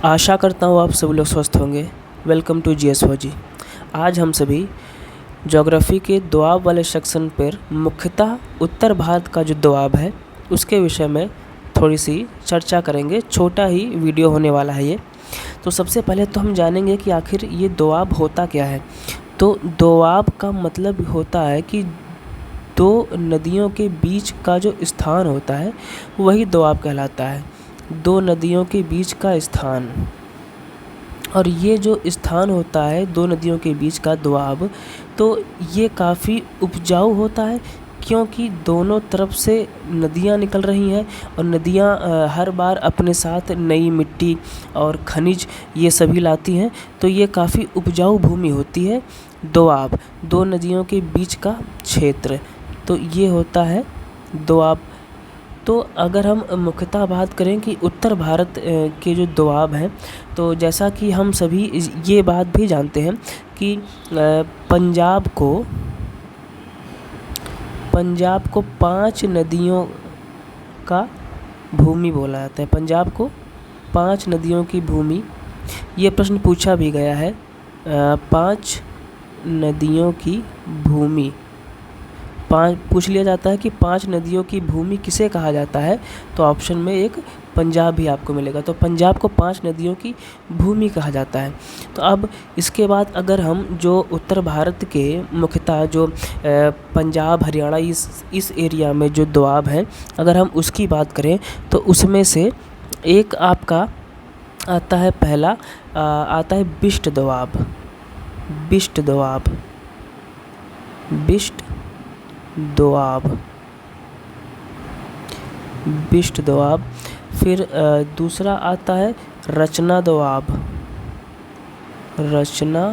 आशा करता हूँ आप सभी लोग स्वस्थ होंगे। वेलकम टू जीएस फौजी। आज हम सभी ज्योग्राफी के दोआब वाले सेक्शन पर मुख्यतः उत्तर भारत का जो दोआब है उसके विषय में थोड़ी सी चर्चा करेंगे। छोटा ही वीडियो होने वाला है ये। तो सबसे पहले तो हम जानेंगे कि आखिर ये दोआब होता क्या है। तो दोआब का मतलब होता है कि दो नदियों के बीच का जो स्थान होता है वही दोआब कहलाता है। दो नदियों के बीच का स्थान, और ये जो स्थान होता है दो नदियों के बीच का दोआब, तो ये काफ़ी उपजाऊ होता है क्योंकि दोनों तरफ से नदियाँ निकल रही हैं और नदियाँ हर बार अपने साथ नई मिट्टी और खनिज ये सभी लाती हैं। तो ये काफ़ी उपजाऊ भूमि होती है दोआब, दो नदियों के बीच का क्षेत्र, तो ये होता है दोआब। तो अगर हम मुख्यतः बात करें कि उत्तर भारत के जो दोआब हैं, तो जैसा कि हम सभी ये बात भी जानते हैं कि पंजाब को 5 नदियों का भूमि बोला जाता है। पंजाब को 5 नदियों की भूमि, ये प्रश्न पूछा भी गया है। 5 नदियों की भूमि पूछ लिया जाता है कि 5 नदियों की भूमि किसे कहा जाता है, तो ऑप्शन में एक पंजाब भी आपको मिलेगा। तो पंजाब को 5 नदियों की भूमि कहा जाता है। तो अब इसके बाद अगर हम जो उत्तर भारत के मुख्यतः जो पंजाब हरियाणा इस एरिया में जो दोआब हैं, अगर हम उसकी बात करें तो उसमें से एक आपका आता है, पहला आता है बिष्ट दोआब। बिष्ट दोआब, बिष्ट दोआब, बिष्ट दोआब। फिर दूसरा आता है रचना दोआब, रचना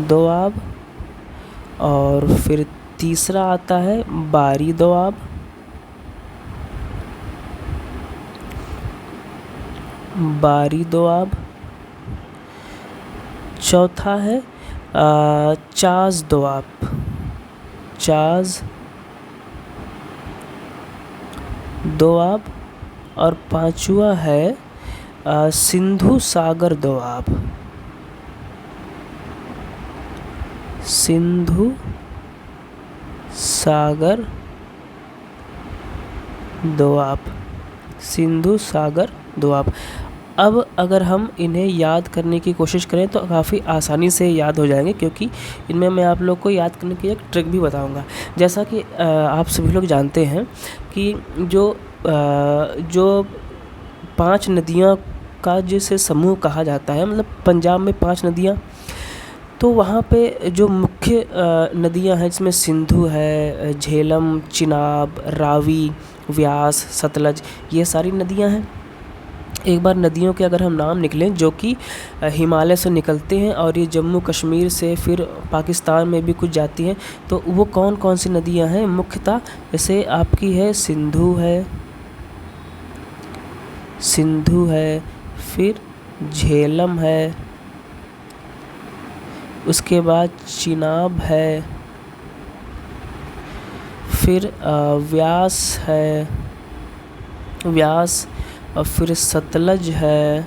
दोआब। और फिर तीसरा आता है बारी दोआब, बारी दोआब। चौथा है चाज़ दोआब, चाज़ दोआब। और पांचवा है सिंधु सागर दोआब, सिंधु सागर दोआब, सिंधु सागर दोआब। अब अगर हम इन्हें याद करने की कोशिश करें तो काफ़ी आसानी से याद हो जाएंगे, क्योंकि इनमें मैं आप लोग को याद करने की एक ट्रिक भी बताऊंगा। जैसा कि आप सभी लोग जानते हैं कि जो 5 नदियां का जिसे समूह कहा जाता है, मतलब पंजाब में 5 नदियां, तो वहाँ पे जो मुख्य नदियां हैं जिसमें सिंधु है, झेलम, चिनाब, रावी, व्यास, सतलज, ये सारी नदियां हैं। एक बार नदियों के अगर हम नाम निकलें जो कि हिमालय से निकलते हैं और ये जम्मू कश्मीर से फिर पाकिस्तान में भी कुछ जाती हैं, तो वो कौन कौन सी नदियां हैं मुख्यतः, जैसे आपकी है सिंधु है, सिंधु है, फिर झेलम है, उसके बाद चिनाब है, फिर व्यास है, व्यास, और फिर सतलज है।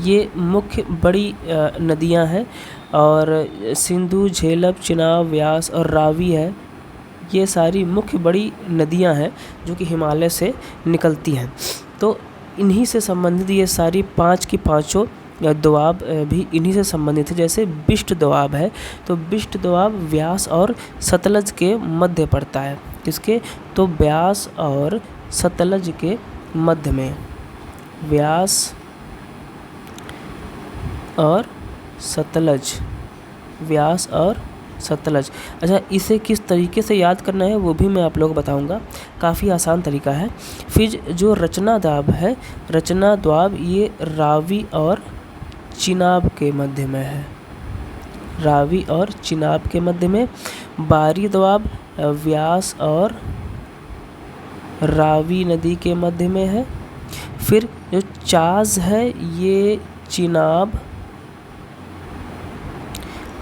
ये मुख्य बड़ी नदियां हैं, और सिंधु, झेलम, चिनाब, व्यास और रावी है, ये सारी मुख्य बड़ी नदियां हैं जो कि हिमालय से निकलती हैं। तो इन्हीं से संबंधित ये सारी 5 की पाँचों दोआब भी इन्हीं से संबंधित है। जैसे बिष्ट दोआब है, तो बिष्ट दोआब व्यास और सतलज के मध्य पड़ता है। किसके? तो व्यास और सतलज के मध्य में, व्यास और सतलज, व्यास और सतलज। अच्छा, इसे किस तरीके से याद करना है वो भी मैं आप लोगों को बताऊंगा। काफ़ी आसान तरीका है। फिर जो रचना दोआब है, रचना दोआब ये रावी और चिनाब के मध्य में है, रावी और चिनाब के मध्य में। बारी दोआब व्यास और रावी नदी के मध्य में है। फिर जो चाज़ है ये चिनाब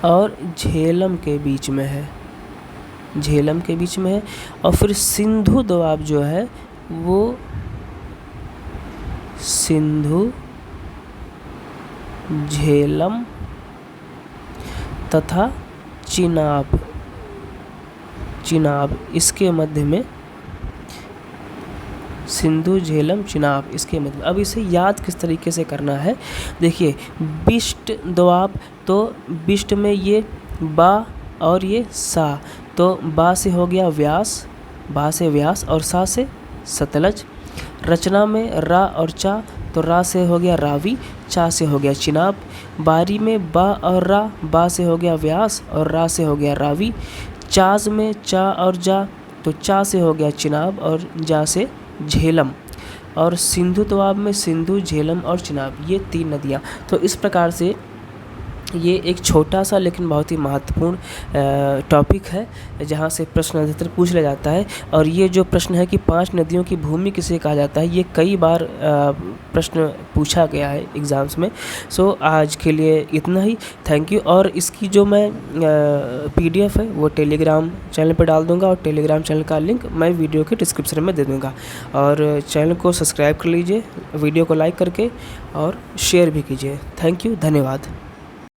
और झेलम के बीच में है, झेलम के बीच में है। और फिर सिंधु दोआब जो है वो सिंधु, झेलम तथा चिनाब। इसके मध्य में सिंधु, झेलम, चिनाब इसके मध्य में। अब इसे याद किस तरीके से करना है, देखिए बिष्ट दोआब, तो बिष्ट में ये बा और ये सा, तो बा से हो गया व्यास, बा से व्यास, और सा से सतलज। रचना में रा और चा, तो रा से हो गया रावी, चा से हो गया चिनाब। बारी में बा और रा, बा से हो गया व्यास और रा से हो गया रावी। चाज में चा और जा, तो चा से हो गया चिनाब और जा से झेलम। और सिंधु दोआब में सिंधु, झेलम और चिनाब, ये 3 नदियाँ। तो इस प्रकार से ये एक छोटा सा लेकिन बहुत ही महत्वपूर्ण टॉपिक है, जहाँ से प्रश्न अधिकतर पूछ लिया जाता है। और ये जो प्रश्न है कि 5 नदियों की भूमि किसे कहा जाता है, ये कई बार प्रश्न पूछा गया है एग्ज़ाम्स में। सो आज के लिए इतना ही, थैंक यू। और इसकी जो मैं PDF है वो टेलीग्राम चैनल पर डाल दूँगा, और टेलीग्राम चैनल का लिंक मैं वीडियो के डिस्क्रिप्शन में दे दूँगा। और चैनल को सब्सक्राइब कर लीजिए, वीडियो को लाइक करके, और शेयर भी कीजिए। थैंक यू, धन्यवाद।